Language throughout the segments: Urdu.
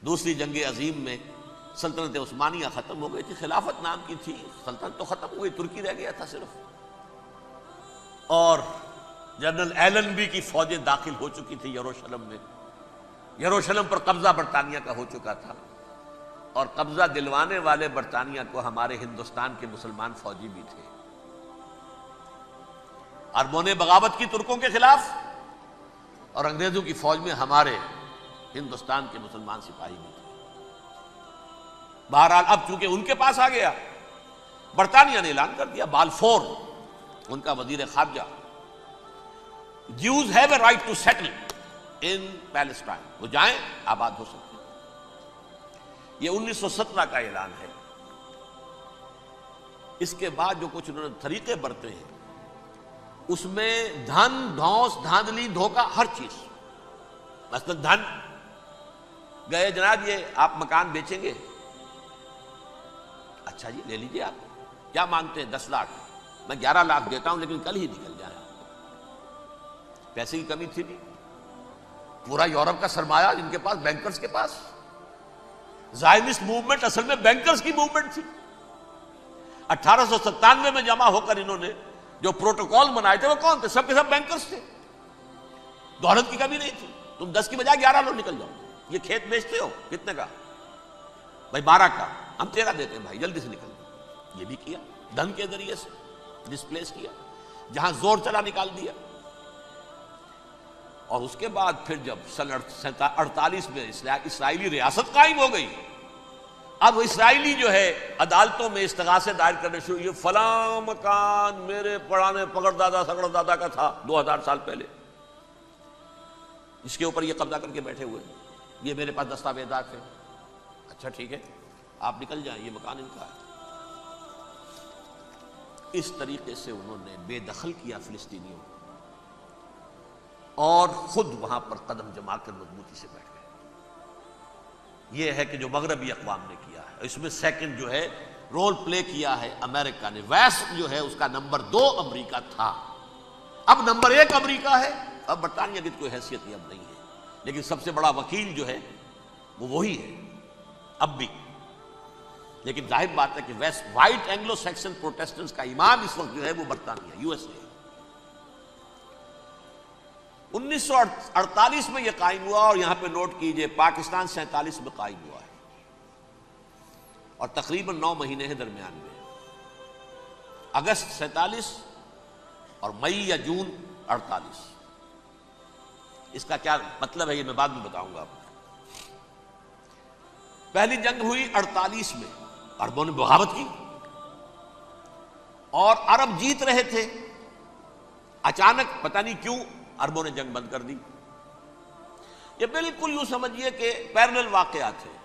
دوسری جنگ عظیم میں سلطنت عثمانیہ ختم ہو گئی تھی، خلافت نام کی تھی، سلطنت تو ختم ہو گئی، ترکی رہ گیا تھا صرف، اور جنرل ایلنبی کی فوجیں داخل ہو چکی تھی یروشلم میں، یروشلم پر قبضہ برطانیہ کا ہو چکا تھا، اور قبضہ دلوانے والے برطانیہ کو ہمارے ہندوستان کے مسلمان فوجی بھی تھے۔ عربوں نے بغاوت کی ترکوں کے خلاف، اور انگریزوں کی فوج میں ہمارے ہندوستان کے مسلمان سپاہی بھی تھے۔ بہرحال اب چونکہ ان کے پاس آ گیا، برطانیہ نے اعلان کر دیا، بالفور ان کا وزیر خارجہ، Jews have a right to settle in Palestine، وہ جائیں آباد ہو سکتے ہیں۔ یہ 1917 کا اعلان ہے۔ اس کے بعد جو کچھ انہوں نے طریقے برتے ہیں، اس میں دھن، دھوس، دھاندلی، دھوکہ، ہر چیز۔ مثلا دھن گئے، جناب یہ آپ مکان بیچیں گے؟ اچھا جی لے لیجیے، آپ کیا مانگتے ہیں؟ 10 لاکھ، میں 11 لاکھ دیتا ہوں لیکن کل ہی نکل جائے۔ پیسے کی کمی تھی نہیں، پورا یورپ کا سرمایہ ان کے پاس، بینکرز کے پاس۔ زائنسٹ موومنٹ اصل میں بینکرز کی موومنٹ تھی۔ 1897 میں جمع ہو کر انہوں نے جو پروٹوکول بنائے تھے وہ کون تھے؟ سب کے سب بینکرز تھے۔ دولت کی کمی نہیں تھی، تم 10 کی بجائے 11 لوگ نکل جاؤ۔ یہ کھیت بیچتے ہو کتنے کا؟ بھائی 12 کا، ہم 13 دیتے ہیں بھائی، جلدی سے نکل جاؤ۔ یہ بھی کیا، دھن کے ذریعے سے ڈسپلیس کیا، جہاں زور چلا نکال دیا۔ اور اس کے بعد پھر جب سن 48 میں اسرائیلی ریاست قائم ہو گئی، اب اسرائیلی جو ہے عدالتوں میں استغاثے دائر کرنے شروع، یہ فلاں مکان میرے پرانے پگڑ دادا سگڑ دادا کا تھا 2000 سال پہلے، اس کے اوپر یہ قبضہ کر کے بیٹھے ہوئے، یہ میرے پاس دستاویزات ہیں۔ اچھا ٹھیک ہے، آپ نکل جائیں، یہ مکان ان کا ہے۔ اس طریقے سے انہوں نے بے دخل کیا فلسطینیوں کو، اور خود وہاں پر قدم جما کر مضبوطی سے بیٹھ گئے۔ یہ ہے کہ جو مغربی اقوام نے کیا ہے، اس میں سیکنڈ جو ہے رول پلے کیا ہے امریکہ نے۔ ویسٹ جو ہے اس کا نمبر 2 امریکہ تھا، اب نمبر 1 امریکہ ہے۔ اب برطانیہ کی کوئی حیثیت ہی اب نہیں ہے، لیکن سب سے بڑا وکیل جو ہے وہ وہی ہے اب بھی۔ لیکن ظاہر بات ہے کہ west white Anglo Saxon Protestants کا امام اس وقت جو ہے وہ برطانیہ، یو ایس اے۔ 1948 میں یہ قائم ہوا، اور یہاں پہ نوٹ کیجئے پاکستان 47 میں قائم ہوا ہے، اور تقریباً 9 مہینے ہیں درمیان میں، اگست 47 اور مئی یا جون 48۔ اس کا کیا مطلب ہے یہ میں بعد میں بتاؤں گا آپ کو۔ پہلی جنگ ہوئی 48 میں، عربوں نے بغاوت کی، اور عرب جیت رہے تھے، اچانک پتہ نہیں کیوں عربوں نے جنگ بند کر دی۔ یہ بالکل یوں سمجھیے کہ پیرلل واقعات ہیں۔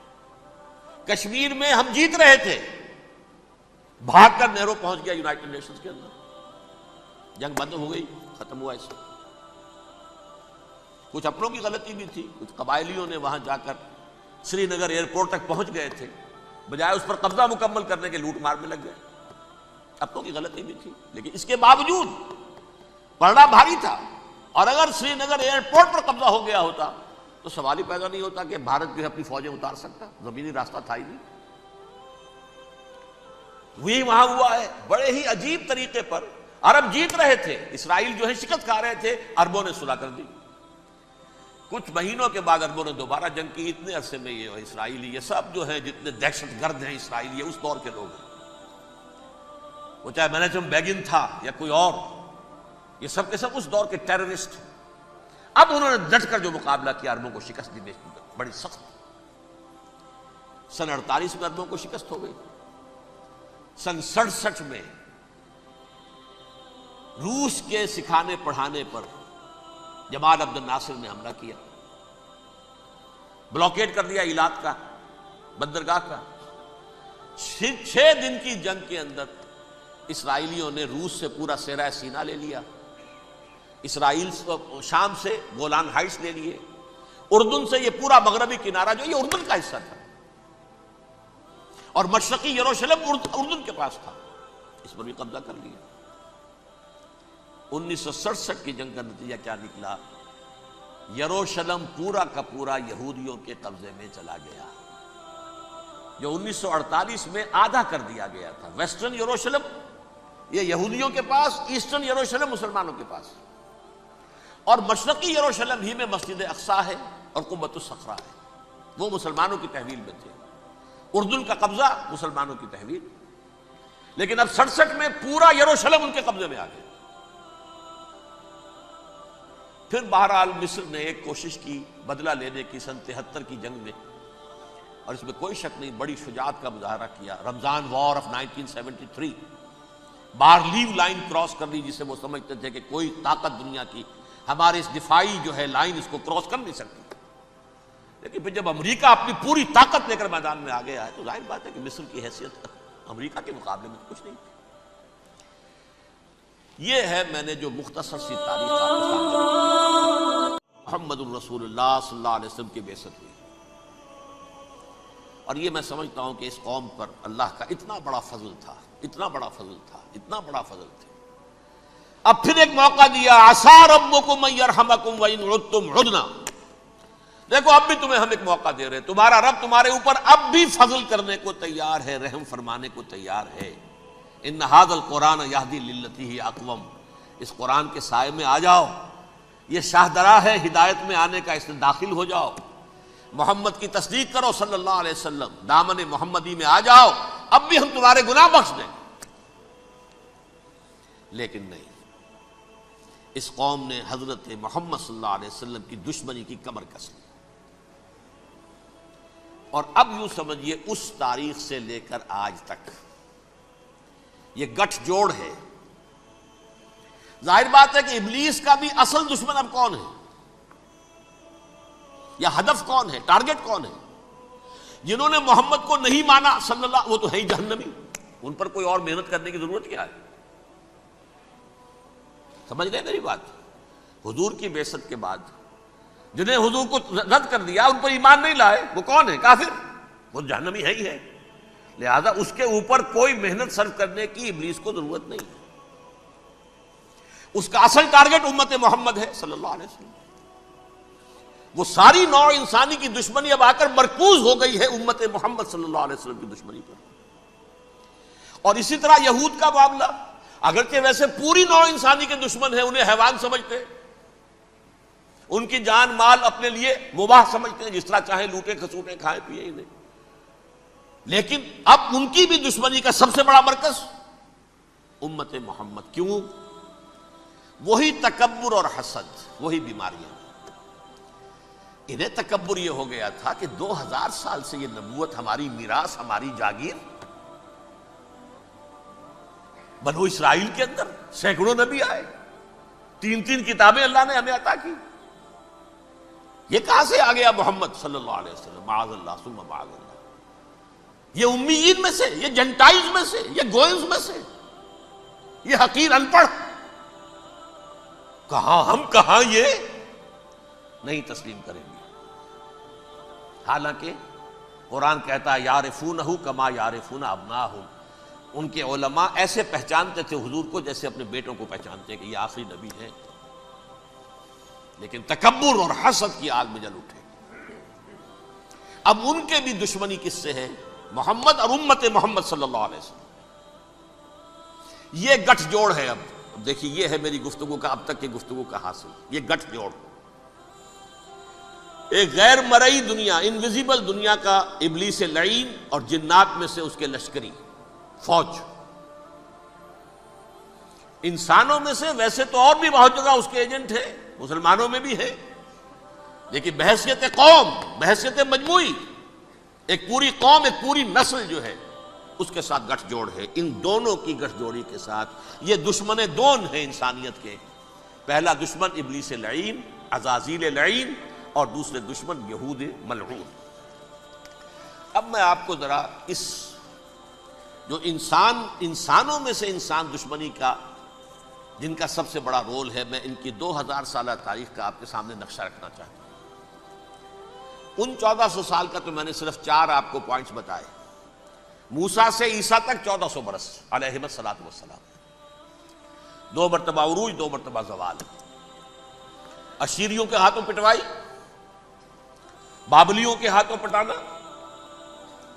کشمیر میں ہم جیت رہے تھے، بھاگ کر نہرو پہنچ گیا یونائٹڈ نیشنز کے اندر، جنگ بند ہو گئی، ختم ہوا اس سے۔ کچھ اپنوں کی غلطی بھی تھی، کچھ قبائلیوں نے وہاں جا کر سری نگر ایئرپورٹ تک پہنچ گئے تھے، بجائے اس پر قبضہ مکمل کرنے کے لوٹ مار میں لگ گئے، اپنوں کی غلطی بھی تھی، لیکن اس کے باوجود پڑنا بھاری تھا۔ اور اگر سری نگر ایئرپورٹ پر قبضہ ہو گیا ہوتا تو سوال ہی پیدا نہیں ہوتا کہ بھارت جو ہے اپنی فوجیں اتار سکتا، زمینی راستہ تھا ہی نہیں۔ وہی وہاں ہوا ہے، بڑے ہی عجیب طریقے پر عرب جیت رہے تھے، اسرائیل جو ہے شکست کھا رہے تھے، عربوں نے صلح کر دی۔ کچھ مہینوں کے بعد عربوں نے دوبارہ جنگ کی۔ اتنے عرصے میں یہ اسرائیلی، یہ سب جو ہے جتنے دہشت گرد ہیں اسرائیلی، یہ اس دور کے لوگ ہیں، وہ چاہے مینیجم بیگن تھا یا کوئی اور، یہ سب کے سب اس دور کے ٹیررسٹ۔ اب انہوں نے ڈٹ کر جو مقابلہ کیا، عربوں کو شکست دی بڑی سخت۔ سن 48 میں عربوں کو شکست ہو گئی۔ سن 67 میں روس کے سکھانے پڑھانے پر جمال عبد الناصر نے حملہ کیا، بلاکیٹ کر دیا ایلات کا، بندرگاہ کا۔ 6 دن کی جنگ کے اندر اسرائیلیوں نے روس سے پورا صحرا سینا لے لیا، اسرائیل شام سے گولان ہائٹس لے لیے، اردن سے یہ پورا مغربی کنارہ جو یہ اردن کا حصہ تھا، اور مشرقی یروشلم اردن کے پاس تھا، اس پر بھی قبضہ کر لیا۔ 1967 کی جنگ کا نتیجہ کیا نکلا؟ یروشلم پورا کا پورا یہودیوں کے قبضے میں چلا گیا، جو 1948 میں آدھا کر دیا گیا تھا۔ ویسٹرن یروشلم یہ یہودیوں کے پاس، ایسٹرن یروشلم مسلمانوں کے پاس، اور مشرقی یروشلم ہی میں مسجد اقصیٰ ہے اور قبۃ الصخرہ ہے، وہ مسلمانوں کی تحویل میں تھے۔ اردن کا قبضہ مسلمانوں کی تحویل، لیکن اب 67 میں پورا یروشلم ان کے قبضے میں آ گیا۔ پھر بہرحال مصر نے ایک کوشش کی بدلہ لینے کی سن 73 کی جنگ میں، اور اس میں کوئی شک نہیں بڑی شجاعت کا مظاہرہ کیا۔ رمضان وار آف 1973 بارلیو لائن کراس کر لی، جسے وہ سمجھتے تھے کہ کوئی طاقت دنیا کی ہمارے اس دفاعی جو ہے لائن اس کو کراس کر نہیں سکتی۔ لیکن پھر جب امریکہ اپنی پوری طاقت لے کر میدان میں آ گیا ہے تو ظاہر بات ہے کہ مصر کی حیثیت امریکہ کے مقابلے میں کچھ نہیں۔ یہ ہے میں نے جو مختصر سی تاریخ آپ کے سامنے رکھی۔ محمد الرسول اللہ صلی اللہ علیہ وسلم کی بعثت ہوئی، اور یہ میں سمجھتا ہوں کہ اس قوم پر اللہ کا اتنا بڑا فضل تھا، اتنا بڑا فضل تھا، اتنا بڑا فضل تھا۔ اب پھر ایک موقع دیا، عسیٰ ربکم ان یرحمکم وان عدتم عدنا۔ دیکھو اب بھی تمہیں ہم ایک موقع دے رہے ہیں، تمہارا رب تمہارے اوپر اب بھی فضل کرنے کو تیار ہے، رحم فرمانے کو تیار ہے۔ ان ھذا القرآن یہدی للتی ہی اقوم، اس قرآن کے سائے میں آ جاؤ، یہ شاہدرا ہے ہدایت میں آنے کا، اس میں داخل ہو جاؤ، محمد کی تصدیق کرو صلی اللہ علیہ وسلم، دامن محمدی میں آ جاؤ، اب بھی ہم تمہارے گناہ بخش دیں۔ لیکن نہیں، اس قوم نے حضرت محمد صلی اللہ علیہ وسلم کی دشمنی کی کمر کس لی، اور اب یوں سمجھیے اس تاریخ سے لے کر آج تک یہ گٹھ جوڑ ہے۔ ظاہر بات ہے کہ ابلیس کا بھی اصل دشمن اب کون ہے، یا ہدف کون ہے، ٹارگٹ کون ہے؟ جنہوں نے محمد کو نہیں مانا صلی اللہ، وہ تو ہے ہی جہنمی، ان پر کوئی اور محنت کرنے کی ضرورت کیا ہے؟ سمجھ گئے میری بات؟ حضور کی بعثت کے بعد جنہیں حضور کو رد کر دیا، ان پر ایمان نہیں لائے، وہ کون ہے؟ کافر، وہ جہنمی ہے ہی ہے۔ لہذا اس کے اوپر کوئی محنت صرف کرنے کی ابلیس کو ضرورت نہیں، اس کا اصل ٹارگٹ امت محمد ہے صلی اللہ علیہ وسلم۔ وہ ساری نوع انسانی کی دشمنی اب آ کر مرکوز ہو گئی ہے امت محمد صلی اللہ علیہ وسلم کی دشمنی پر۔ اور اسی طرح یہود کا معاملہ، اگرچہ ویسے پوری نوع انسانی کے دشمن ہیں، انہیں حیوان سمجھتے، ان کی جان مال اپنے لیے مباح سمجھتے ہیں، جس طرح چاہیں لوٹے کھسوٹے کھائیں پیئیں انہیں، لیکن اب ان کی بھی دشمنی کا سب سے بڑا مرکز امت محمد۔ کیوں؟ وہی تکبر اور حسد، وہی بیماریاں۔ انہیں تکبر یہ ہو گیا تھا کہ 2000 سال سے یہ نبوت ہماری میراث، ہماری جاگیر، بنو اسرائیل کے اندر سینکڑوں نبی آئے، 3 کتابیں اللہ نے ہمیں عطا کی، یہ کہاں سے آ گیا محمد صلی اللہ علیہ وسلم؟ معاذ اللہ ثم معاذ اللہ، یہ امیین میں سے، یہ جنٹائلز میں سے، یہ گوئنز میں سے، یہ حقیر ان پڑھ، کہاں ہم کہاں یہ نہیں تسلیم کریں گے۔ حالانکہ قرآن کہتا ہے یعرفونہ کما یعرفون ابناہم، ان کے علماء ایسے پہچانتے تھے حضور کو جیسے اپنے بیٹوں کو پہچانتے ہیں کہ یہ آخری نبی ہے، لیکن تکبر اور حسد کی آگ میں جل اٹھے۔ اب ان کے بھی دشمنی کس سے ہے؟ محمد اور امت محمد صلی اللہ علیہ وسلم۔ یہ گٹھ جوڑ ہے۔ اب دیکھیے، یہ ہے میری گفتگو کا اب تک کی گفتگو کا حاصل، یہ گٹھ جوڑ، ایک غیر مرئی دنیا، انویزیبل دنیا کا ابلیس لعین اور جنات میں سے اس کے لشکری فوج، انسانوں میں سے ویسے تو اور بھی بہت جگہ اس کے ایجنٹ ہیں، مسلمانوں میں بھی ہے، لیکن بحیثیت قوم، بحیثیت مجموعی، ایک پوری قوم، ایک پوری نسل جو ہے اس کے ساتھ گٹھ جوڑ ہے۔ ان دونوں کی گٹھ جوڑی کے ساتھ یہ دشمن دون ہیں انسانیت کے، پہلا دشمن ابلیس لعین، عزازیل لعین، اور دوسرے دشمن یہود ملعون۔ اب میں آپ کو ذرا اس جو انسانوں میں سے انسان دشمنی کا، جن کا سب سے بڑا رول ہے، میں ان کی 2000 سالہ تاریخ کا آپ کے سامنے نقشہ رکھنا چاہتا ہوں۔ ان 1400 سال کا تو میں نے صرف 4 آپ کو پوائنٹس بتائے۔ موسیٰ سے عیسیٰ تک 1400 برس علیہ السلام، 2 مرتبہ عروج، 2 مرتبہ زوال۔ اشیریوں کے ہاتھوں پٹوائی، بابلیوں کے ہاتھوں پٹانا،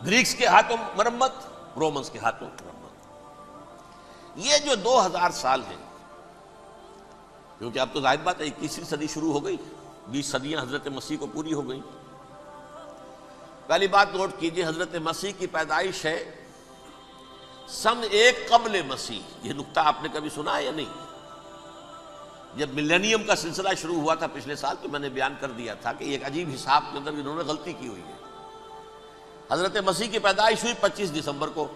گریکس کے ہاتھوں مرمت، رومنس کے ہاتھوں مرمت۔ یہ جو 2000 سال ہیں، کیونکہ اب تو ظاہر بات ہے 21ویں صدی شروع ہو گئی، 20 صدیاں حضرت مسیح کو پوری ہو گئی۔ پہلی بات نوٹ کیجئے، حضرت مسیح کی پیدائش ہے سن 1 قبل مسیح۔ یہ نقطہ آپ نے کبھی سنا ہے یا نہیں؟ جب ملینیم کا سلسلہ شروع ہوا تھا پچھلے سال، تو میں نے بیان کر دیا تھا کہ ایک عجیب حساب کے اندر انہوں نے غلطی کی ہوئی ہے۔ حضرت مسیح کی پیدائش ہوئی 25 دسمبر کو،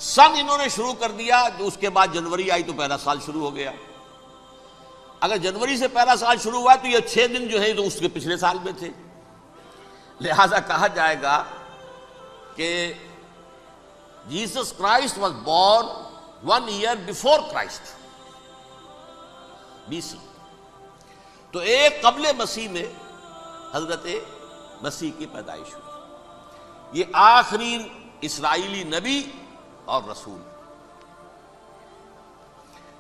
سن انہوں نے شروع کر دیا، اس کے بعد جنوری آئی تو پہلا سال شروع ہو گیا۔ اگر جنوری سے پہلا سال شروع ہوا تو یہ 6 دن جو ہے تو اس کے پچھلے سال میں تھے، لہذا کہا جائے گا کہ Jesus Christ was born 1 year before Christ، BC۔ تو 1 قبل مسیح میں حضرت مسیح کی پیدائش ہوئی۔ یہ آخری اسرائیلی نبی اور رسول۔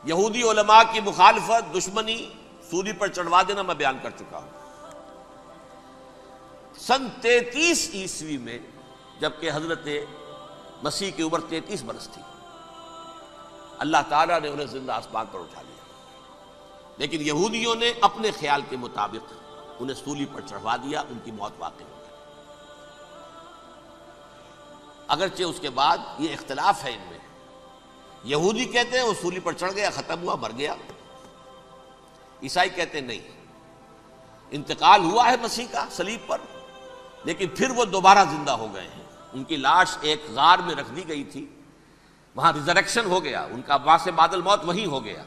یہودی علماء کی مخالفت، دشمنی، سولی پر چڑھوا دینا میں بیان کر چکا ہوں۔ سن 33 عیسوی میں، جبکہ حضرت مسیح کی عمر 33 برس تھی، اللہ تعالیٰ نے انہیں زندہ آسمان پر اٹھا لیا، لیکن یہودیوں نے اپنے خیال کے مطابق انہیں سولی پر چڑھوا دیا، ان کی موت واقع ہو گئی۔ اگرچہ اس کے بعد یہ اختلاف ہے ان میں، یہودی کہتے ہیں وہ سولی پر چڑھ گیا، ختم ہوا، مر گیا۔ عیسائی کہتے ہیں نہیں، انتقال ہوا ہے مسیح کا صلیب پر، لیکن پھر وہ دوبارہ زندہ ہو گئے ہیں۔ ان کی لاش ایک غار میں رکھ دی گئی تھی، وہاں ریزریکشن ہو گیا، ان کا باعث بعد الموت وہیں ہو گیا،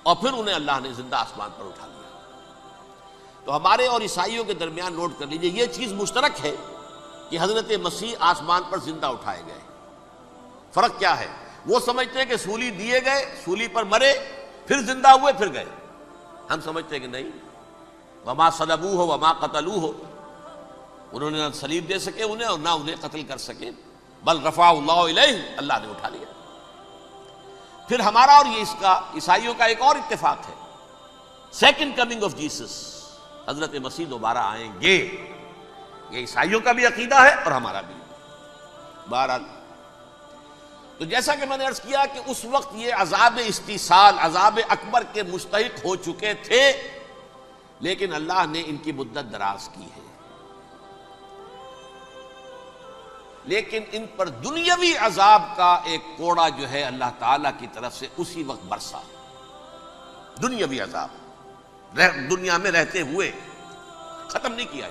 اور پھر انہیں اللہ نے زندہ آسمان پر اٹھا لیا۔ تو ہمارے اور عیسائیوں کے درمیان نوٹ کر لیجئے، یہ چیز مشترک ہے کہ حضرت مسیح آسمان پر زندہ اٹھائے گئے۔ فرق کیا ہے؟ وہ سمجھتے ہیں کہ سولی دیے گئے، سولی پر مرے، پھر زندہ ہوئے، پھر گئے۔ ہم سمجھتے ہیں کہ نہیں، وما صلبوہ وما قتلوہ، انہوں نے نہ صلیب دے سکے انہیں اور نہ انہیں قتل کر سکے، بل رفع اللہ الیہ، اللہ نے اٹھا لیا۔ پھر ہمارا اور یہ اس کا عیسائیوں کا ایک اور اتفاق ہے، سیکنڈ کمنگ آف جیسس، حضرت مسیح دوبارہ آئیں گے۔ یہ عیسائیوں کا بھی عقیدہ ہے اور ہمارا بھی۔ بہرحال تو جیسا کہ میں نے عرض کیا کہ اس وقت یہ عذاب استیصال، عذاب اکبر کے مستحق ہو چکے تھے، لیکن اللہ نے ان کی مدت دراز کی ہے، لیکن ان پر دنیاوی عذاب کا ایک کوڑا جو ہے اللہ تعالیٰ کی طرف سے اسی وقت برسا۔ دنیاوی عذاب دنیا میں رہتے ہوئے ختم نہیں کیا۔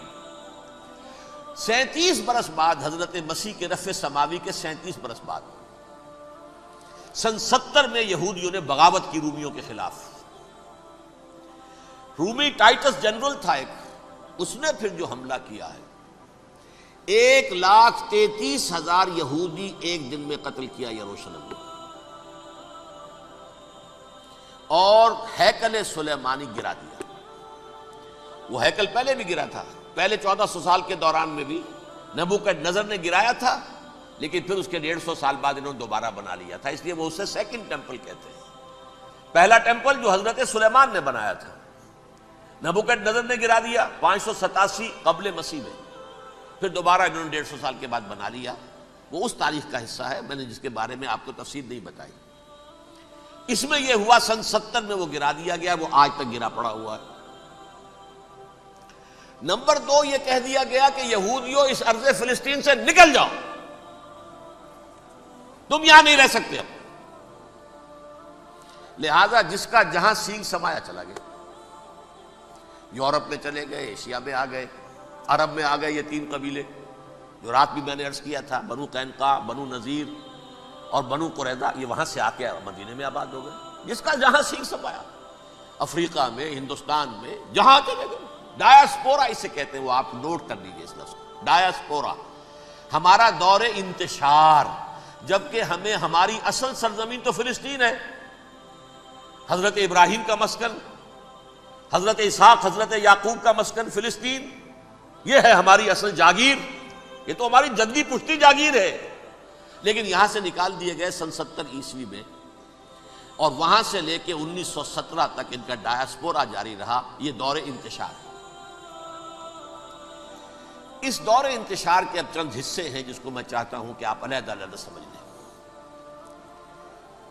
37 برس بعد، حضرت مسیح کے رفع سماوی کے 37 برس بعد، سن 70 میں یہودیوں نے بغاوت کی رومیوں کے خلاف۔ رومی ٹائٹس جنرل تھا ایک، اس نے پھر جو حملہ کیا ہے، 1,33,000 یہودی ایک دن میں قتل کیا یروشلم میں، اور ہیکل سلیمانی گرا دیا۔ وہ ہیکل پہلے بھی گرا تھا، پہلے 1400 سال کے دوران میں بھی نبوکدنضر نے گرایا تھا، لیکن پھر اس کے 150 سال بعد انہوں نے دوبارہ بنا لیا تھا، اس لیے وہ اسے سیکنڈ ٹیمپل کہتے ہیں۔ پہلا ٹیمپل جو حضرت سلیمان نے بنایا تھا، نبوکدنضر نے گرا دیا 587 قبل مسیح میں، پھر دوبارہ انہوں نے 150 سال کے بعد بنا لیا۔ وہ اس تاریخ کا حصہ ہے، میں نے جس کے بارے میں آپ کو تفصیل نہیں بتائی۔ اس میں یہ ہوا سن 70 میں وہ گرا دیا گیا، وہ آج تک گرا پڑا ہوا ہے۔ نمبر 2، یہ کہہ دیا گیا کہ یہودیوں اس ارض فلسطین سے نکل جاؤ، تم یہاں نہیں رہ سکتے اب۔ لہذا جس کا جہاں سینگ سمایا چلا گیا، یورپ میں چلے گئے، ایشیا میں آ گئے، عرب میں آ گئے یہ 3 قبیلے جو رات بھی میں نے عرض کیا تھا، بنو قینقاع، بنو نذیر اور بنو قریظہ، یہ وہاں سے آ کے مدینے میں آباد ہو گئے، جس کا جہاں سینگ سمایا، افریقہ میں، ہندوستان میں، جہاں چلے گئے۔ ڈایاسپورا اسے کہتے ہیں، وہ آپ نوٹ کر لیجیے اس لفظ کو، ڈایاسپورا، ہمارا دور انتشار، جبکہ ہمیں ہماری اصل سرزمین تو فلسطین ہے، حضرت ابراہیم کا مسکن، حضرت اسحاق، حضرت یعقوب کا مسکن فلسطین، یہ ہے ہماری اصل جاگیر، یہ تو ہماری جدی پشتی جاگیر ہے، لیکن یہاں سے نکال دیے گئے سن 70 عیسوی میں۔ اور وہاں سے لے کے 1917 تک ان کا ڈایاسپورا جاری رہا. یہ دور انتشار ہے. اس دور انتشار کے اب چند حصے ہیں جس کو میں چاہتا ہوں کہ آپ علیحدہ علیحدہ سمجھ لیں.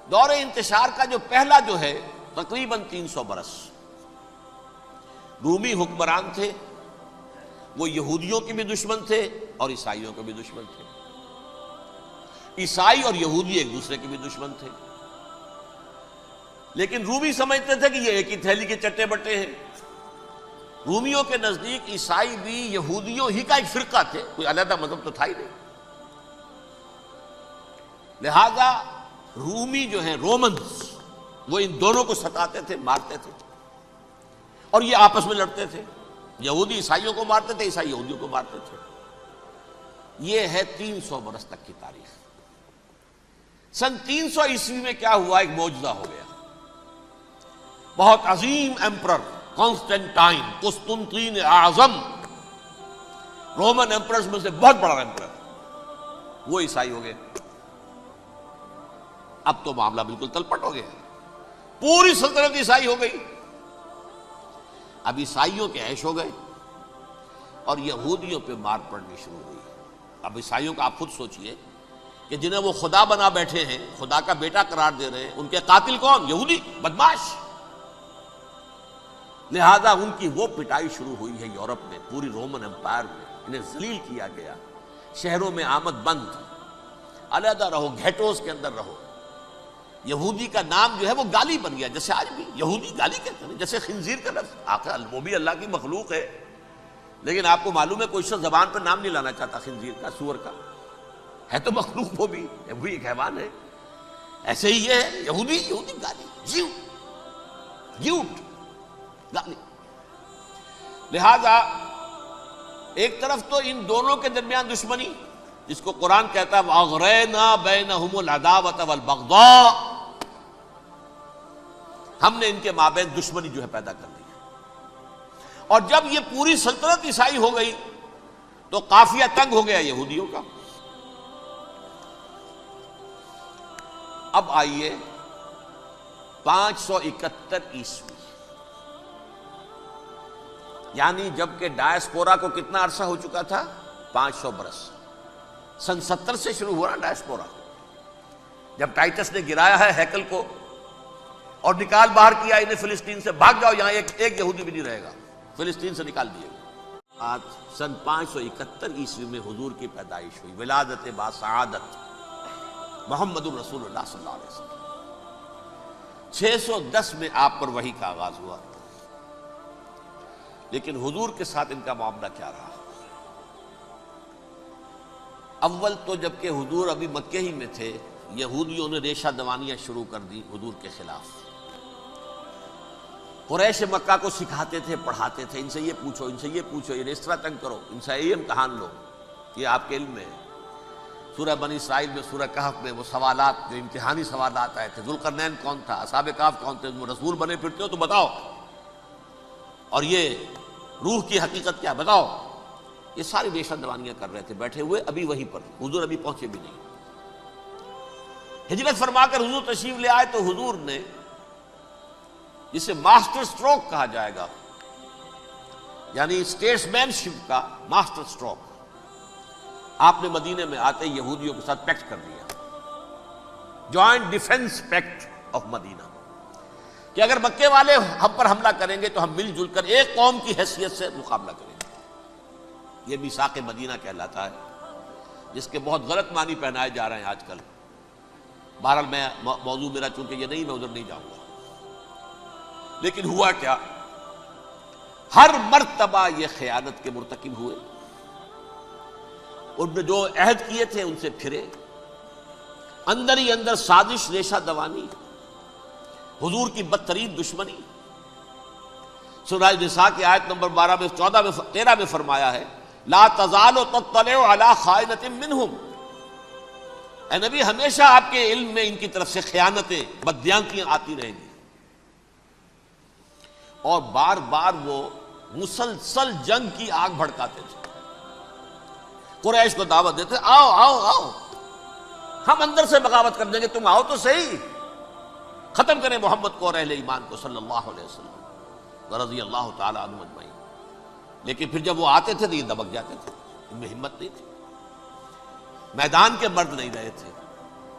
دور انتشار کا جو پہلا جو ہے تقریباً 300 برس رومی حکمران تھے. وہ یہودیوں کے بھی دشمن تھے اور عیسائیوں کے بھی دشمن تھے. عیسائی اور یہودی ایک دوسرے کے بھی دشمن تھے. لیکن رومی سمجھتے تھے کہ یہ ایک ہی تھیلی کے چٹے بٹے ہیں. رومیوں کے نزدیک عیسائی بھی یہودیوں ہی کا ایک فرقہ تھے, کوئی علیحدہ مذہب تو تھا ہی نہیں. لہذا رومی جو ہیں رومنز وہ ان دونوں کو ستاتے تھے, مارتے تھے, اور یہ آپس میں لڑتے تھے. یہودی عیسائیوں کو مارتے تھے, عیسائی یہودیوں کو مارتے تھے. یہ ہے 300 برس تک کی تاریخ. سن 300 عیسوی میں کیا ہوا؟ ایک معجزہ ہو گیا. بہت عظیم ایمپرر کانسٹینٹائن, قسطنطین اعظم, رومن ایمپررز میں سے بہت بڑا ایمپرر, وہ عیسائی ہو گئے. اب تو معاملہ بالکل تلپٹ ہو گیا. پوری سلطنت عیسائی ہو گئی. اب عیسائیوں کے عیش ہو گئے اور یہودیوں پہ مار پڑنی شروع ہوئی. اب عیسائیوں کا آپ خود سوچئے کہ جنہیں وہ خدا بنا بیٹھے ہیں, خدا کا بیٹا قرار دے رہے ہیں, ان کے قاتل کون؟ یہودی بدماش. لہذا ان کی وہ پٹائی شروع ہوئی ہے یورپ میں, پوری رومن امپائر میں. انہیں ذلیل کیا گیا. شہروں میں آمد بند, علیحدہ رہو, گھیٹوز کے اندر رہو. یہودی کا نام جو ہے وہ گالی بن گیا. جیسے آج بھی یہودی گالی کہتے ہیں, جیسے خنزیر کا لفظ. آخر وہ بھی اللہ کی مخلوق ہے, لیکن آپ کو معلوم ہے کوئی شخص زبان پر نام نہیں لانا چاہتا خنزیر کا, سور کا. ہے تو مخلوق وہ بھی ایک حیوان ہے. ایسے ہی یہ ہے یہودی, یہودی گالی, جیو گیوٹ گالی. لہذا ایک طرف تو ان دونوں کے درمیان دشمنی, جس کو قرآن کہتا ہے وَأَغْرَيْنَا بَيْنَهُمُ الْعَدَاوَةَ وَالْبَغْضَاءَ, ہم نے ان کے مابین دشمنی جو ہے پیدا کر دی. اور جب یہ پوری سلطنت عیسائی ہو گئی تو قافیہ تنگ ہو گیا یہودیوں کا. اب آئیے 571 عیسوی, یعنی جبکہ ڈایاسپورا کو کتنا عرصہ ہو چکا تھا؟ 500 برس. سن 70 سے شروع ہوا نا ڈایاسپورا, جب ٹائٹس نے گرایا ہے ہیکل کو اور نکال باہر کیا انہیں فلسطین سے. بھاگ جاؤ, یہاں ایک یہودی بھی نہیں رہے گا, فلسطین سے نکال دیے گئے. آج سن 571 عیسوی میں حضور کی پیدائش ہوئی, ولادت باسعادت محمد الرسول اللہ صلی اللہ علیہ وسلم. 610 میں آپ پر وحی کا آغاز ہوا. لیکن حضور کے ساتھ ان کا معاملہ کیا رہا؟ اول تو جبکہ حضور ابھی مکے ہی میں تھے, یہودیوں نے ریشہ دوانیاں شروع کر دی حضور کے خلاف. قریش مکہ کو سکھاتے تھے, پڑھاتے تھے, ان سے یہ پوچھو, ان سے یہ پوچھو, انہیں اس طرح تنگ کرو, ان سے یہ امتحان لو. یہ آپ کے علم میں ہے. سورہ بنی اسرائیل میں, سورہ کہف میں وہ سوالات, جو امتحانی سوالات آئے تھے, ذوالقرنین کون تھا, اصحاب کہف کون تھے, تم رسول بنے پھرتے ہو تو بتاؤ, اور یہ روح کی حقیقت کیا بتاؤ. یہ ساری ریشہ دوانیاں کر رہے تھے بیٹھے ہوئے ابھی وہیں پر. حضور ابھی پہنچے بھی نہیں. ہجرت فرما کر حضور تشریف لے آئے تو حضور نے, جسے ماسٹر سٹروک کہا جائے گا, یعنی اسٹیٹس مین شپ کا ماسٹر سٹروک, آپ نے مدینے میں آتے یہودیوں کے ساتھ پیکٹ کر دیا, جوائنٹ ڈیفنس پیکٹ آف مدینہ, کہ اگر مکے والے ہم پر حملہ کریں گے تو ہم مل جل کر ایک قوم کی حیثیت سے مقابلہ کریں گے. یہ میثاق مدینہ کہلاتا ہے, جس کے بہت غلط معنی پہنائے جا رہے ہیں آج کل. بہرحال میں موضوع میرا چونکہ یہ نہیں, میں ادھر نہیں جاؤں گا. لیکن ہوا کیا؟ ہر مرتبہ یہ خیانت کے مرتکب ہوئے. ان نے جو عہد کیے تھے ان سے پھرے. اندر ہی اندر سازش, ریشہ دوانی, حضور کی بدترین دشمنی. سورہ نساء کی آیت نمبر 12 میں 14 میں 13 میں فرمایا ہے لا تزال تطلع علی خائنۃ منہم. اے نبی, ہمیشہ آپ کے علم میں ان کی طرف سے خیانتیں, بددیانتیاں آتی رہیں گی. اور بار بار وہ مسلسل جنگ کی آگ بھڑکاتے تھے. قریش کو دعوت دیتے, آؤ آؤ آؤ, ہم اندر سے بغاوت کر دیں گے, تم آؤ تو صحیح. ختم کریں محمد کو اور اہل ایمان کو صلی اللہ علیہ وسلم رضی اللہ تعالی عنہم اجمعین۔ لیکن پھر جب وہ آتے تھے تو یہ دبک جاتے تھے، ان میں ہمت نہیں تھی، میدان کے مرد نہیں رہے تھے۔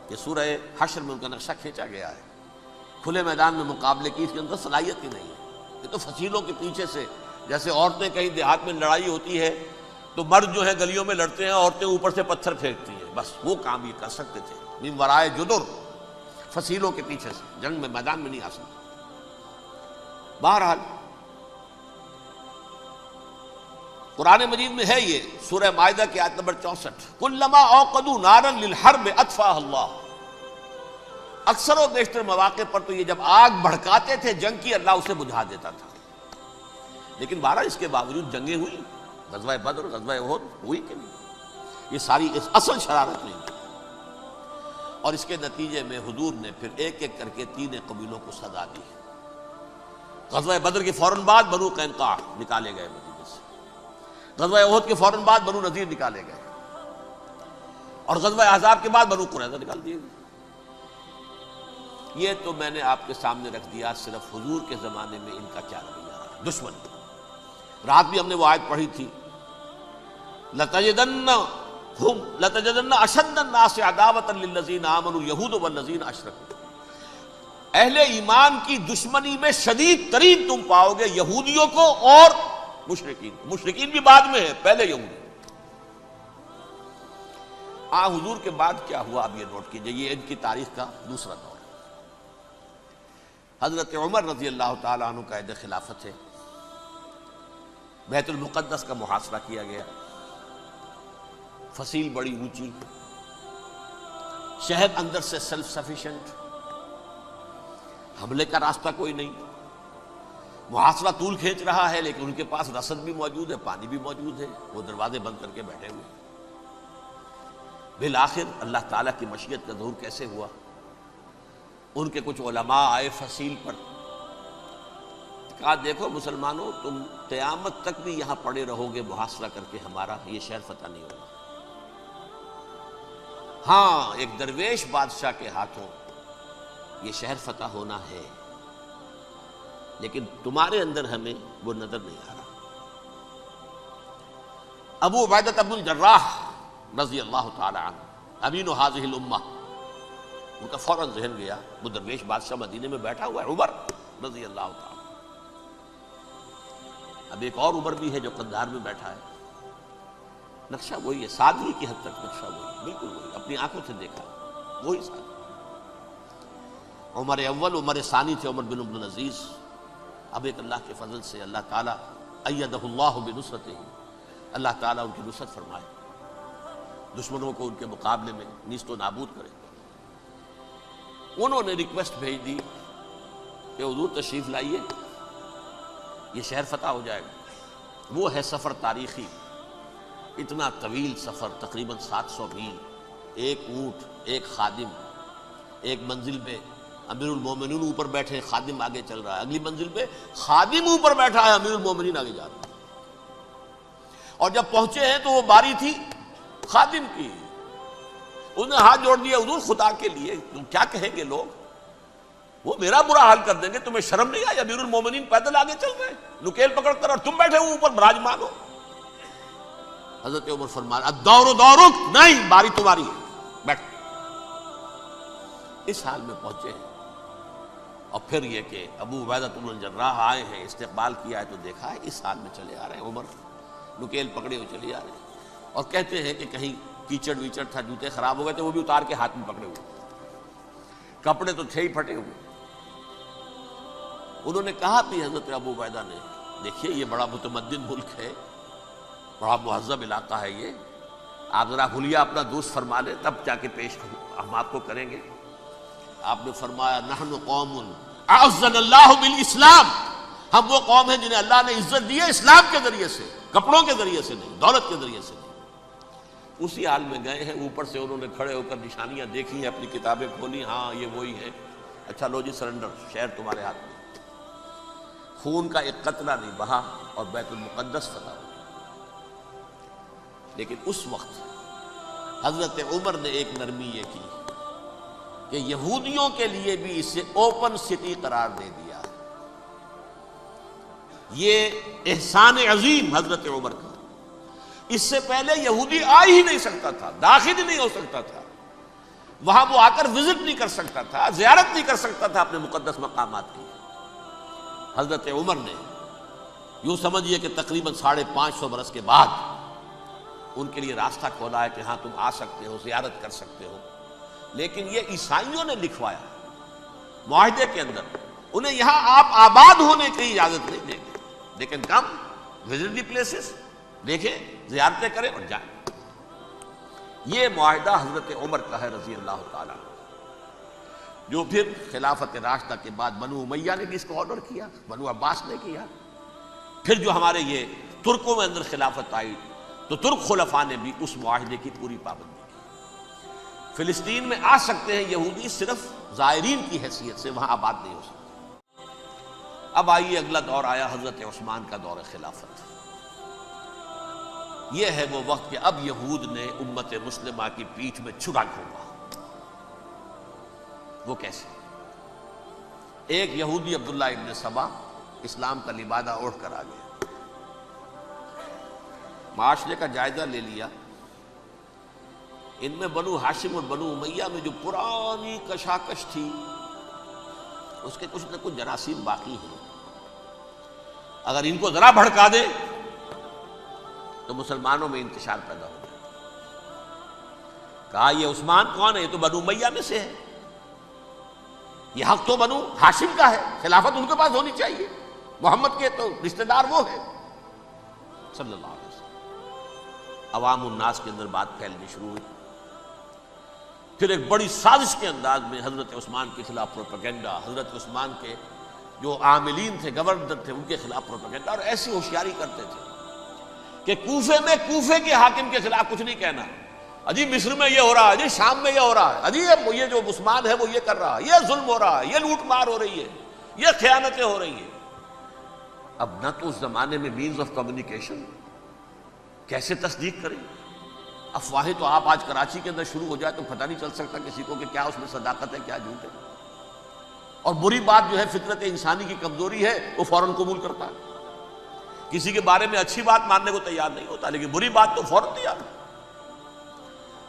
یہ سورہ حشر میں ان کا نقشہ کھینچا گیا ہے، کھلے میدان میں مقابلے کی اس کے اندر صلاحیت ہی نہیں ہے۔ یہ تو فصیلوں کے پیچھے سے، جیسے عورتیں کہیں دیہات میں لڑائی ہوتی ہے تو مرد جو ہے گلیوں میں لڑتے ہیں، عورتیں اوپر سے پتھر پھینکتی ہیں، بس وہ کام یہ کر سکتے تھے۔ من ورائے جدر، فصیلوں کے پیچھے سے، جنگ میں میدان میں نہیں آ سکتے۔ بہرحال قرآن مجید میں ہے یہ سورہ مائدہ کی آیت نمبر 64، کلما اوقدوا نارا للحرب اطفاها اللہ۔ اکثر و بیشتر مواقع پر تو یہ جب آگ بھڑکاتے تھے جنگ کی، اللہ اسے بجھا دیتا تھا۔ لیکن بہرحال اس کے باوجود جنگیں ہوئی، غزوہ بدر، غزوہ احد ہوئی کہ نہیں؟ یہ ساری اس اصل شرارت نہیں تھی۔ اور اس کے نتیجے میں حضور نے پھر ایک ایک کر کے 3 قبیلوں کو سزا دی۔ غزوہ بدر کے فوراً بعد بنو قینقاع نکالے گئے مدینے سے، غزوہ احد کے فوراً بعد بنو نذیر نکالے گئے، اور غزوہ احزاب کے بعد بنو قریظہ نکال دیے گئے۔ یہ تو میں نے آپ کے سامنے رکھ دیا صرف حضور کے زمانے میں ان کا کیا رویہ رہا، دشمن۔ رات بھی ہم نے وہ آیت پڑھی تھی، لَتَجِدَنَّ أَشَدَّ النَّاسِ عَدَاوَةً لِلَّذِينَ آمَنُوا الْيَهُودُ وَالَّذِينَ أَشْرَكُوا۔ اہل ایمان کی دشمنی میں شدید ترین تم پاؤ گے یہودیوں کو اور مشرکین کو۔ مشرکین بھی بعد میں ہے، پہلے یہودی۔ حضور کے بعد کیا ہوا اب یہ نوٹ کیجئے، یہ ان کی تاریخ کا دوسرا دور ہے۔ حضرت عمر رضی اللہ تعالیٰ عنہ کا عہد خلافت ہے، بیت المقدس کا محاصرہ کیا گیا، فصیل بڑی اونچی، شہر اندر سے سیلف سفیشینٹ، حملے کا راستہ کوئی نہیں، محاصرہ طول کھینچ رہا ہے، لیکن ان کے پاس رسد بھی موجود ہے، پانی بھی موجود ہے، وہ دروازے بند کر کے بیٹھے ہوئے۔ بالآخر اللہ تعالیٰ کی مشیت کا ظہور کیسے ہوا؟ ان کے کچھ علماء آئے فصیل پر، کہا دیکھو مسلمانوں، تم قیامت تک بھی یہاں پڑے رہو گے محاصرہ کر کے، ہمارا یہ شہر فتح نہیں ہوگا۔ ہاں، ایک درویش بادشاہ کے ہاتھوں یہ شہر فتح ہونا ہے، لیکن تمہارے اندر ہمیں وہ نظر نہیں آ رہا۔ ابو عبیدہ بن الجراح رضی اللہ تعالی عنہ، امین هذه الامہ، ان کا فوراً ذہن گیا، وہ درویش بادشاہ مدینے میں بیٹھا ہوا ہے، عمر رضی اللہ تعالی۔ اب ایک اور عمر بھی ہے جو قندھار میں بیٹھا ہے، نقشہ وہی ہے، سادگی کی حد تک نقشہ وہی، بالکل وہی، اپنی آنکھوں سے دیکھا وہی سادگی۔ عمر اول، عمر ثانی تھے عمر بن عبد العزیز۔ اب ایک اللہ کے فضل سے اللہ تعالیٰ ایدہ اللہ بنصرتہ، اللہ تعالیٰ ان کی نصرت فرمائے، دشمنوں کو ان کے مقابلے میں نیست و نابود کرے۔ انہوں نے ریکویسٹ بھیج دی کہ حضور تشریف لائیے، یہ شہر فتح ہو جائے گا۔ وہ ہے سفر تاریخی، اتنا طویل سفر، تقریباً 700 میل، ایک اونٹ، ایک خادم، ایک منزل پہ امیر المومنین اوپر بیٹھے، خادم آگے چل رہا ہے، اگلی منزل پہ خادم اوپر بیٹھا ہے، امیر المومنین آگے جا رہا ہے۔ اور جب پہنچے ہیں تو وہ باری تھی خادم کی، انہوں نے ہاتھ جوڑ دیا، حضور خدا کے لیے تم کیا کہیں گے لوگ، وہ میرا برا حال کر دیں گے، تمہیں شرم نہیں آئی؟ امیر المومنین پیدل آگے چل رہے ہیں نکیل پکڑ کر، اور تم بیٹھے ہو اوپر براجمان ہو۔ حضرت عمر فرمایا الدور دورک، نہیں، باری تمہاری ہے، بیٹھ۔ اس حال میں پہنچے ہیں، اور پھر یہ کہ ابو عبیدہ بن الجراح آئے ہیں، استقبال کیا ہے تو دیکھا ہے اس حال میں چلے آ رہے ہیں، عمر نکیل پکڑے ہوئے چلے آ رہے ہیں، اور کہتے ہیں کہ کہیں کیچڑ ویچڑ تھا، جوتے خراب ہو گئے تھے، وہ بھی اتار کے ہاتھ میں پکڑے ہوئے، کپڑے تو تھے ہی پھٹے ہوئے۔ انہوں نے کہا بھی حضرت ابو عبیدہ نے، دیکھیے یہ بڑا متمدن ملک ہے، بڑا مہذب علاقہ ہے یہ، آپ ذرا حلیہ اپنا دوست فرما لیں تب جا کے پیش ہم آپ کو کریں گے۔ آپ نے فرمایا نحن قوم اعزنا اللہ بالاسلام، ہم وہ قوم ہیں جنہیں اللہ نے عزت دی ہے اسلام کے ذریعے سے، کپڑوں کے ذریعے سے نہیں، دولت کے ذریعے سے نہیں۔ اسی حال میں گئے ہیں، اوپر سے انہوں نے کھڑے ہو کر نشانیاں دیکھی ہیں، اپنی کتابیں کھولی، ہاں یہ وہی ہے، اچھا لو جی سرنڈر، شہر تمہارے ہاتھ میں۔ خون کا ایک قطرہ نہیں بہا اور بیت المقدس فتح ہو۔ لیکن اس وقت حضرت عمر نے ایک نرمی یہ کی، کہ یہودیوں کے لیے بھی اسے اوپن سٹی قرار دے دیا. یہ احسان عظیم حضرت عمر کا. اس سے پہلے یہودی آ ہی نہیں سکتا تھا، داخل ہی نہیں ہو سکتا تھا، وہاں وہ آ کر وزٹ نہیں کر سکتا تھا، زیارت نہیں کر سکتا تھا اپنے مقدس مقامات کی. حضرت عمر نے یوں سمجھیے کہ تقریباً 550 برس کے بعد ان کے لیے راستہ کھولا ہے کہ ہاں تم آ سکتے ہو، زیارت کر سکتے ہو. لیکن یہ عیسائیوں نے لکھوایا معاہدے کے اندر، انہیں یہاں آپ آباد ہونے کی اجازت نہیں دیں گے، لیکن کم وزٹ دی پلیسز، دیکھیں، زیارتیں کریں اور جائیں. یہ معاہدہ حضرت عمر کا ہے رضی اللہ تعالیٰ، جو پھر خلافت راشدہ کے بعد بنو امیہ نے بھی اس کو آرڈر کیا، بنو عباس نے کیا. پھر جو ہمارے یہ ترکوں میں اندر خلافت آئی تو ترک خلفاء نے بھی اس معاہدے کی پوری پابندی کی. فلسطین میں آ سکتے ہیں یہودی صرف زائرین کی حیثیت سے، وہاں آباد نہیں ہو سکتے. اب آئیے اگلا دور آیا حضرت عثمان کا دور خلافت. یہ ہے وہ وقت کہ اب یہود نے امت مسلمہ کی پیٹھ میں چھرا گھونپا. وہ کیسے؟ ایک یہودی عبداللہ ابن سبا اسلام کا لبادہ اوڑھ کر آ گیا، معاشرے کا جائزہ لے لیا. ان میں بنو ہاشم اور بنو امیہ میں جو پرانی کشاکش تھی اس کے کچھ نہ کچھ جراثیم باقی ہیں. اگر ان کو ذرا بھڑکا دے تو مسلمانوں میں انتشار پیدا ہو جائے. کہا یہ عثمان کون ہے؟ یہ تو بنو امیہ میں سے ہے، یہ حق تو بنو ہاشم کا ہے، خلافت ان کے پاس ہونی چاہیے، محمد کے تو رشتہ دار وہ ہے صلی اللہ علیہ وسلم. عوام الناس کے اندر بات پھیلنی شروع ہوئی. پھر ایک بڑی سازش کے انداز میں حضرت عثمان کے خلاف پروپیگنڈا، حضرت عثمان کے جو عاملین تھے، گورنر تھے، ان کے خلاف پروپیگنڈا، اور ایسی ہوشیاری کرتے تھے کہ کوفے میں کوفے کے حاکم کے خلاف کچھ نہیں کہنا. اجی مصر میں یہ ہو رہا ہے، اجی شام میں یہ ہو رہا ہے، اجی یہ جو عثمان ہے وہ یہ کر رہا ہے، یہ ظلم ہو رہا ہے، یہ لوٹ مار ہو رہی ہے، یہ خیانتیں ہو رہی ہیں. اب نہ تو اس زمانے میں مینز آف کمیونیکیشن، کیسے تصدیق کریں؟ افواہیں تو آپ آج کراچی کے اندر شروع ہو جائے تو پتہ نہیں چل سکتا کسی کو کہ کیا اس میں صداقت ہے، کیا جھوٹ ہے. اور بری بات جو ہے فطرت انسانی کی کمزوری ہے، وہ فوراً قبول کرتا ہے. کسی کے بارے میں اچھی بات ماننے کو تیار نہیں ہوتا، لیکن بری بات تو فوراً تیار.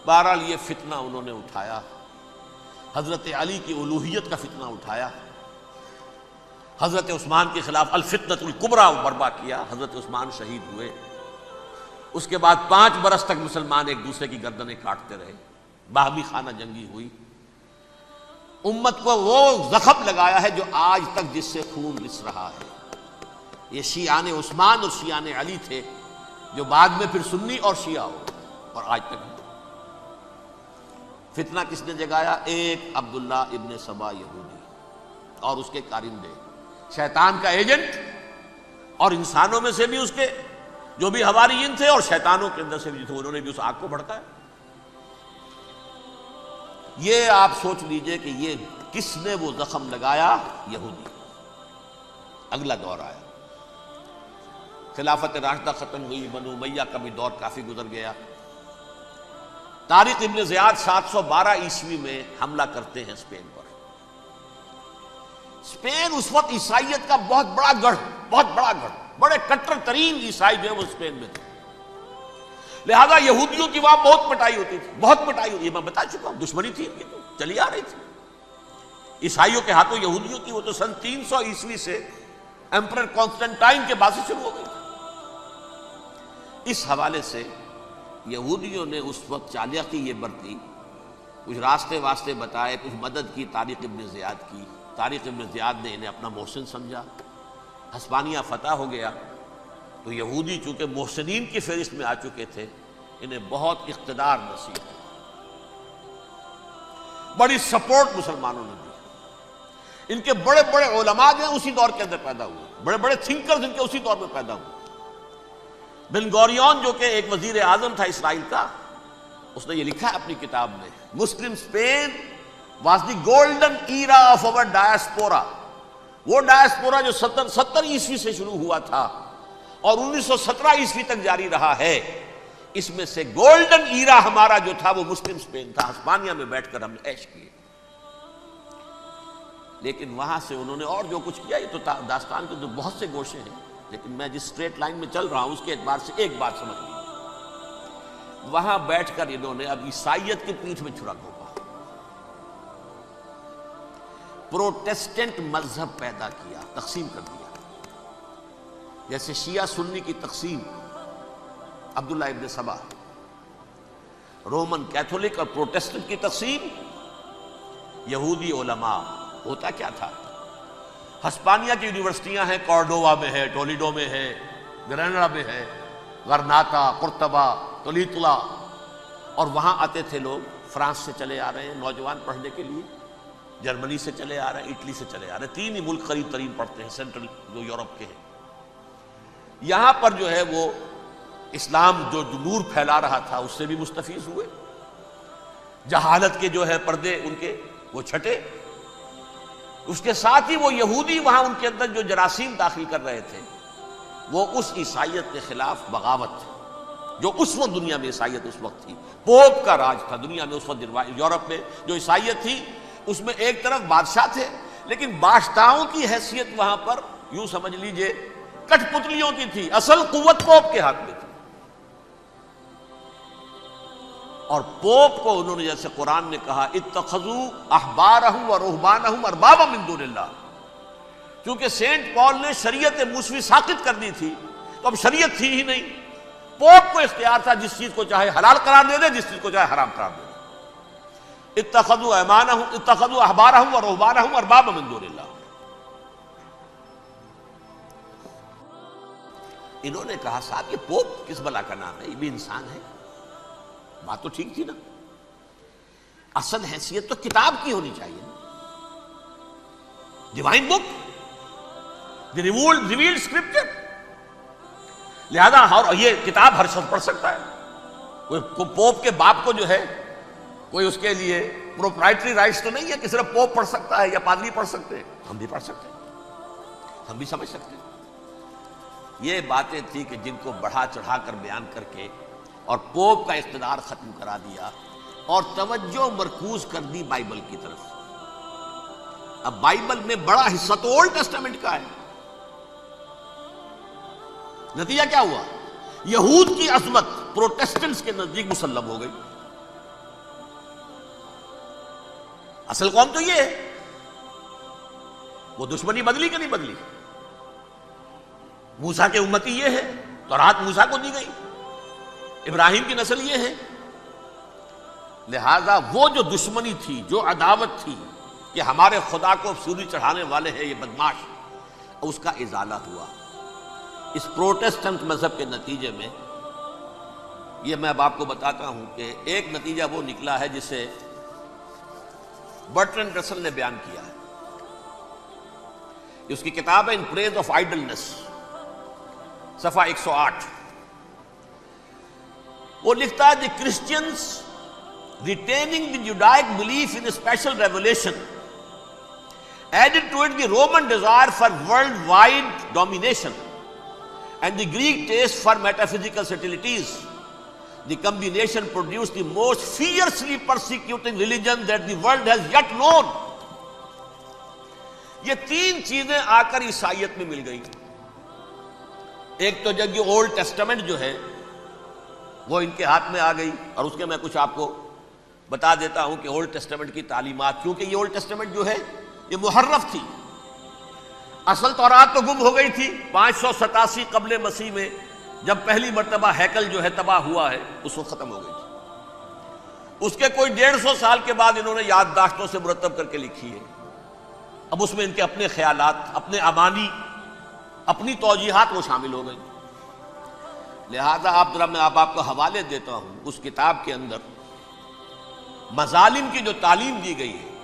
بہرحال یہ فتنہ انہوں نے اٹھایا، حضرت علی کی الوہیت کا فتنہ اٹھایا، حضرت عثمان کے خلاف الفتنۃ الکبریٰ برپا کیا. حضرت عثمان شہید ہوئے. اس کے بعد 5 برس تک مسلمان ایک دوسرے کی گردنیں کاٹتے رہے، باہمی خانہ جنگی ہوئی. امت کو وہ زخم لگایا ہے جو آج تک جس سے خون رس رہا ہے. یہ شیعان عثمان اور شیعان علی تھے جو بعد میں پھر سنی اور شیعہ ہو، اور آج تک فتنہ کس نے جگایا؟ ایک عبداللہ ابن سبا یہودی اور اس کے کارندے، شیطان کا ایجنٹ، اور انسانوں میں سے بھی اس کے جو بھی حواریین تھے اور شیطانوں کے اندر سے بھی تھے، انہوں نے بھی اس آگ کو بھڑکایا. یہ آپ سوچ لیجئے کہ یہ کس نے وہ زخم لگایا؟ یہودی. اگلا دور آیا، خلافت راشدہ ختم ہوئی، بنو امیہ کا بھی دور کافی گزر گیا. طارق ابن زیاد 712 عیسوی میں حملہ کرتے ہیں اسپین پر. اسپین اس وقت عیسائیت کا بہت بڑا گڑھ، بڑے کٹر ترین عیسائی جو ہے وہ اسپین میں تھے. لہذا یہودیوں کی وہاں بہت پٹائی ہوتی تھی، بہت پٹائی ہوتی. یہ میں بتا چکا ہوں، دشمنی تھی ان کی تو چلی آ رہی تھی عیسائیوں کے ہاتھوں یہودیوں کی. وہ تو سن 300 عیسوی سے ایمپرر کانسٹنٹائن کے بعد سے شروع ہو گئی. اس حوالے سے یہودیوں نے اس وقت چالاکی یہ برتی، کچھ راستے واسطے بتائے، کچھ مدد کی طارق ابن زیاد کی. طارق ابن زیاد نے انہیں اپنا محسن سمجھا. ہسپانیہ فتح ہو گیا تو یہودی چونکہ محسنین کی فہرست میں آ چکے تھے، انہیں بہت اقتدار نصیب ہوا، بڑی سپورٹ مسلمانوں نے دی. ان کے بڑے بڑے علماء جو ہیں اسی دور کے اندر پیدا ہوئے، بڑے بڑے تھنکرز ان کے اسی دور میں پیدا ہوئے. بن گوریون جو کہ ایک وزیر اعظم تھا اسرائیل کا، اس نے یہ لکھا ہے اپنی کتاب میں، Muslim Spain was the golden era of our diaspora. وہ ڈائسپورا جو 70 عیسوی سے شروع ہوا تھا اور 1917 عیسوی تک جاری رہا ہے، اس میں سے گولڈن ایرا ہمارا جو تھا وہ مسلم اسپین تھا. ہسپانیہ میں بیٹھ کر ہم نے عیش کیے. لیکن وہاں سے انہوں نے اور جو کچھ کیا، یہ تو داستان کے تو بہت سے گوشے ہیں، لیکن میں جس اسٹریٹ لائن میں چل رہا ہوں اس کے اعتبار سے ایک بات سمجھ لیجیے، وہاں بیٹھ کر انہوں نے اب عیسائیت کی پیٹھ میں چھرا گھونپا، پروٹیسٹنٹ مذہب پیدا کیا، تقسیم کر دیا، جیسے شیعہ سنی کی تقسیم، عبداللہ ابن سبا، رومن کیتھولک اور پروٹیسٹنٹ کی تقسیم، یہودی علماء۔ ہوتا کیا تھا، ہسپانیہ کی یونیورسٹیاں ہیں، کارڈووا میں ہے، ٹولیڈو میں ہے، گریناڈا میں ہے، غرناطہ، قرطبہ، تولیتلا، اور وہاں آتے تھے لوگ، فرانس سے چلے آ رہے ہیں نوجوان پڑھنے کے لیے، جرمنی سے چلے آ رہے ہیں، اٹلی سے چلے آ رہے ہیں، تین ہی ملک قریب ترین پڑھتے ہیں سینٹرل جو یورپ کے ہیں۔ یہاں پر جو ہے وہ اسلام جو نور پھیلا رہا تھا اس سے بھی مستفیض ہوئے، جہالت کے جو ہے پردے ان کے وہ چھٹے، اس کے ساتھ ہی وہ یہودی وہاں ان کے اندر جو جراثیم داخل کر رہے تھے وہ اس عیسائیت کے خلاف بغاوت تھی، جو اس وقت دنیا میں عیسائیت اس وقت تھی، پوپ کا راج تھا دنیا میں اس وقت، یورپ میں جو عیسائیت تھی اس میں ایک طرف بادشاہ تھے، لیکن بادشاہوں کی حیثیت وہاں پر یوں سمجھ لیجئے کٹ پتلیوں کی تھی، اصل قوت پوپ کے ہاتھ میں تھی، اور پوپ کو انہوں نے جیسے قرآن نے کہا اتخذوا احبارہم و رہبانہم اربابا من دون اللہ، چونکہ سینٹ پال نے شریعت موسوی ساقط کر دی تھی تو اب شریعت تھی ہی نہیں، پوپ کو اختیار تھا جس چیز کو چاہے حلال قرار دے دے، جس چیز کو چاہے حرام قرار دے دے۔ اتخذوا احبارہم و رہبانہم اربابا من دون اللہ۔ انہوں نے کہا صاحب یہ پوپ کس بلا کا نام ہے، یہ بھی انسان ہے، بات تو ٹھیک تھی نا، اصل حیثیت تو کتاب کی ہونی چاہیے، ڈیوائن بک، دی ریویلڈ اسکرپچر، لہذا اور یہ کتاب ہر شخص پڑھ سکتا ہے، کوئی پوپ کے باپ کو جو ہے کوئی اس کے لیے پروپرائٹری رائٹس تو نہیں ہے کہ صرف پوپ پڑھ سکتا ہے یا پادری پڑھ سکتے ہیں، ہم بھی پڑھ سکتے ہیں، ہم بھی سمجھ سکتے ہیں۔ یہ باتیں تھی کہ جن کو بڑھا چڑھا کر بیان کر کے اور پوپ کا اقتدار ختم کرا دیا اور توجہ مرکوز کر دی بائبل کی طرف۔ اب بائبل میں بڑا حصہ تو اولڈ ٹیسٹامنٹ کا ہے، نتیجہ کیا ہوا، یہود کی عظمت پروٹیسٹنٹس کے نزدیک مسلم ہو گئی، اصل قوم تو یہ ہے، وہ دشمنی بدلی کہ نہیں بدلی، موسیٰ کے امتی یہ ہے، تورات موسیٰ کو دی گئی، ابراہیم کی نسل یہ ہے، لہذا وہ جو دشمنی تھی، جو عداوت تھی کہ ہمارے خدا کو سوری چڑھانے والے ہیں یہ بدماش، اس کا ازالہ ہوا اس پروٹیسٹنٹ مذہب کے نتیجے میں۔ یہ میں اب آپ کو بتاتا ہوں کہ ایک نتیجہ وہ نکلا ہے جسے برٹرنڈ رسل نے بیان کیا ہے، اس کی کتاب ہے ان پریز آف آئیڈلنس، صفحہ 108۔ وہ لکھتا ہے the Christians retaining the Judaic belief in special revelation added to it the Roman desire for world wide domination and the Greek taste for metaphysical subtleties, the combination produce the most fiercely persecuting religion that the world has yet known. یہ تین چیزیں آ کر عیسائیت میں مل گئی، ایک تو جب یہ اولڈ ٹیسٹامنٹ جو ہے وہ ان کے ہاتھ میں آ گئی، اور اس کے میں کچھ آپ کو بتا دیتا ہوں کہ اولڈ ٹیسٹامنٹ کی تعلیمات، کیونکہ یہ اولڈ ٹیسٹامنٹ جو ہے یہ محرف تھی، اصل تورات تو گم ہو گئی تھی 587 قبل مسیح میں، جب پہلی مرتبہ ہیکل جو ہے تباہ ہوا ہے اس وقت ختم ہو گئی تھی، اس کے کوئی 150 سال کے بعد انہوں نے یادداشتوں سے مرتب کر کے لکھی ہے، اب اس میں ان کے اپنے خیالات، اپنے امانی، اپنی توجیحات وہ شامل ہو گئی، لہذا میں آپ کو حوالے دیتا ہوں اس کتاب کے اندر مظالم کی جو تعلیم دی گئی ہے،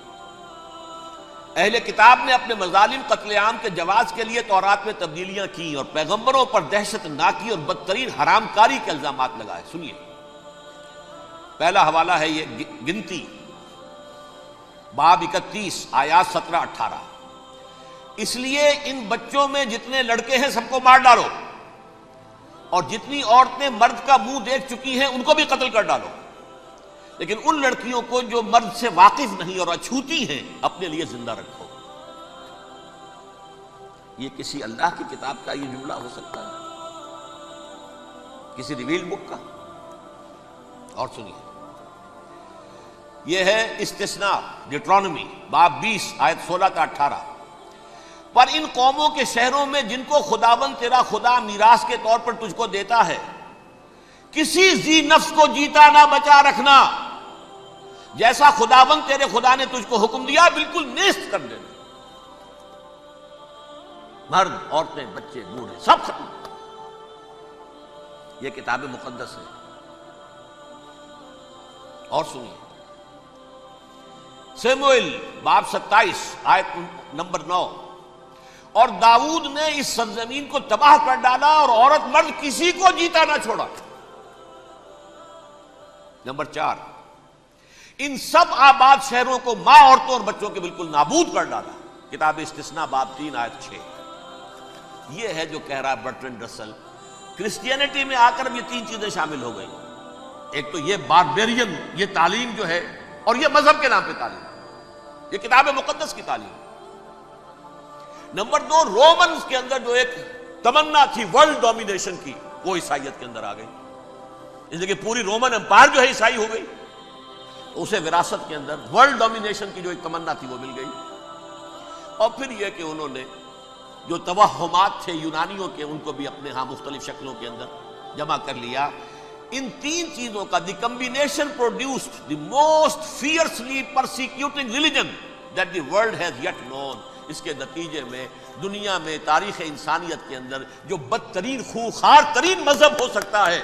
اہل کتاب نے اپنے مظالم قتل عام کے جواز کے لیے تورات میں تبدیلیاں کی اور پیغمبروں پر دہشت ناکی اور بدترین حرام کاری کے الزامات لگائے۔ سنیے، پہلا حوالہ ہے یہ گنتی باب 31 آیات 17-18، اس لیے ان بچوں میں جتنے لڑکے ہیں سب کو مار ڈالو، اور جتنی عورتیں مرد کا منہ دیکھ چکی ہیں ان کو بھی قتل کر ڈالو، لیکن ان لڑکیوں کو جو مرد سے واقف نہیں اور اچھوتی ہیں اپنے لیے زندہ رکھو۔ یہ کسی اللہ کی کتاب کا یہ جملہ ہو سکتا ہے؟ کسی ریویل بک کا؟ اور سنیے، یہ ہے استثناء ڈیٹرانومی باب 20 آیت 16 تا 18۔ پر ان قوموں کے شہروں میں جن کو خداوند تیرا خدا میراث کے طور پر تجھ کو دیتا ہے، کسی ذی نفس کو جیتا نہ بچا رکھنا، جیسا خداوند تیرے خدا نے تجھ کو حکم دیا بالکل نیست کر دینا۔ مرد، عورتیں، بچے، بوڑھے سب ختم۔ یہ کتاب مقدس ہے۔ اور سنیے، سموئیل باب 27 آیت نمبر 9، اور داؤد نے اس سرزمین کو تباہ کر ڈالا اور عورت مرد کسی کو جیتا نہ چھوڑا۔ نمبر 4، ان سب آباد شہروں کو ماں، عورتوں اور بچوں کے بالکل نابود کر ڈالا۔ کتاب استثناء باب 3 آیت 6۔ یہ ہے جو کہہ رہا برٹرینڈ رسل، کرسچینٹی میں آ کر یہ تین چیزیں شامل ہو گئی۔ ایک تو یہ باربیرین، یہ تعلیم جو ہے، اور یہ مذہب کے نام پہ تعلیم، یہ کتاب مقدس کی تعلیم۔ نمبر 2، رومنز کے اندر جو ایک تمنا تھی ورلڈ ڈومینیشن کی، وہ عیسائیت کے اندر آ گئی، اس لیے کہ پوری رومن امپائر جو ہے عیسائی ہو گئی، اسے وراثت کے اندر ورلڈ ڈومینیشن کی جو ایک تمنا تھی وہ مل گئی۔ اور پھر یہ کہ انہوں نے جو توہمات تھے یونانیوں کے، ان کو بھی اپنے ہاں مختلف شکلوں کے اندر جمع کر لیا۔ ان تین چیزوں کا the combination produced the most fiercely persecuting religion that the world has yet known. اس کے نتیجے میں دنیا میں تاریخ انسانیت کے اندر جو بدترین خوخار ترین مذہب ہو سکتا ہے،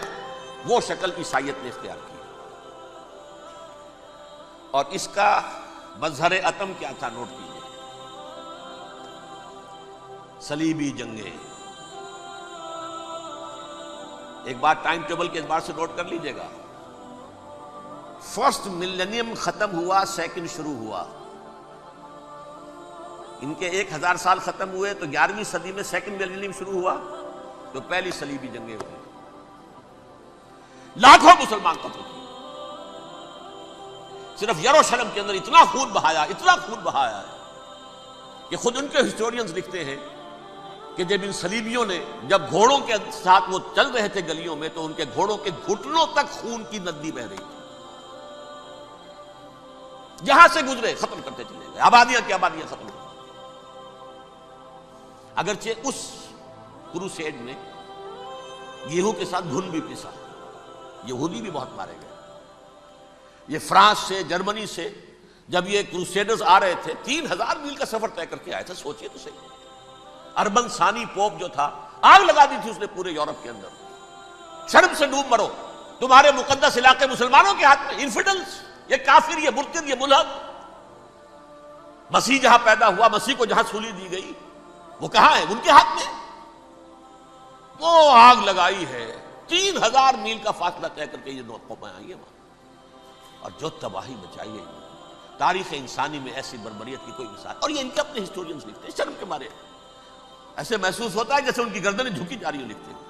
وہ شکل عیسائیت نے اختیار کی۔ اور اس کا مظہر عتم کیا تھا؟ نوٹ کیجیے، صلیبی جنگیں۔ ایک بات ٹائم ٹیبل کے اعتبار سے نوٹ کر لیجئے گا، فرسٹ ملینیم ختم ہوا، سیکنڈ شروع ہوا۔ ان کے 1000 سال ختم ہوئے تو 11ویں صدی میں سیکنڈ ملینیم شروع ہوا، تو پہلی صلیبی جنگیں ہوئی، لاکھوں مسلمان قتل کیے۔ صرف یروشلم کے اندر اتنا خون بہایا، اتنا خون بہایا ہے کہ خود ان کے ہسٹورینز لکھتے ہیں کہ جب ان صلیبیوں نے، جب گھوڑوں کے ساتھ وہ چل رہے تھے گلیوں میں، تو ان کے گھوڑوں کے گھٹنوں تک خون کی ندی بہہ رہی تھی۔ جہاں سے گزرے ختم کرتے چلے گئے، آبادیاں کی آبادیاں ختم ہو گئی۔ اگرچہ اس کروسیڈ میں گیہوں کے ساتھ گھن بھی پیسا، یہودی بھی بہت مارے گئے۔ یہ فرانس سے، جرمنی سے جب یہ کروسیڈرز آ رہے تھے، 3000 میل کا سفر طے کر کے آئے تھے۔ سوچئے تو صحیح، اربن ثانی پوپ جو تھا، آگ لگا دی تھی اس نے پورے یورپ کے اندر، شرم سے ڈوب مرو، تمہارے مقدس علاقے مسلمانوں کے ہاتھ میں، انفیڈلز، یہ کافر، یہ مرتد، یہ ملحد۔ مسیح جہاں پیدا ہوا، مسیح کو جہاں سولی دی گئی، وہ کہاں ہے؟ ان کے ہاتھ میں۔ وہ آگ لگائی ہے، 3000 میل کا فاصلہ طے کر کے یہ نو قومیں آئی ہیں وہاں، اور جو تباہی مچائی ہے تاریخ انسانی میں، ایسی بربریت کی کوئی مثال۔ اور یہ ان کے اپنے ہسٹورینز لکھتے ہیں، شرم کے مارے ایسے محسوس ہوتا ہے جیسے ان کی گردنیں جھکی جا رہی ہوں، لکھتے ہیں۔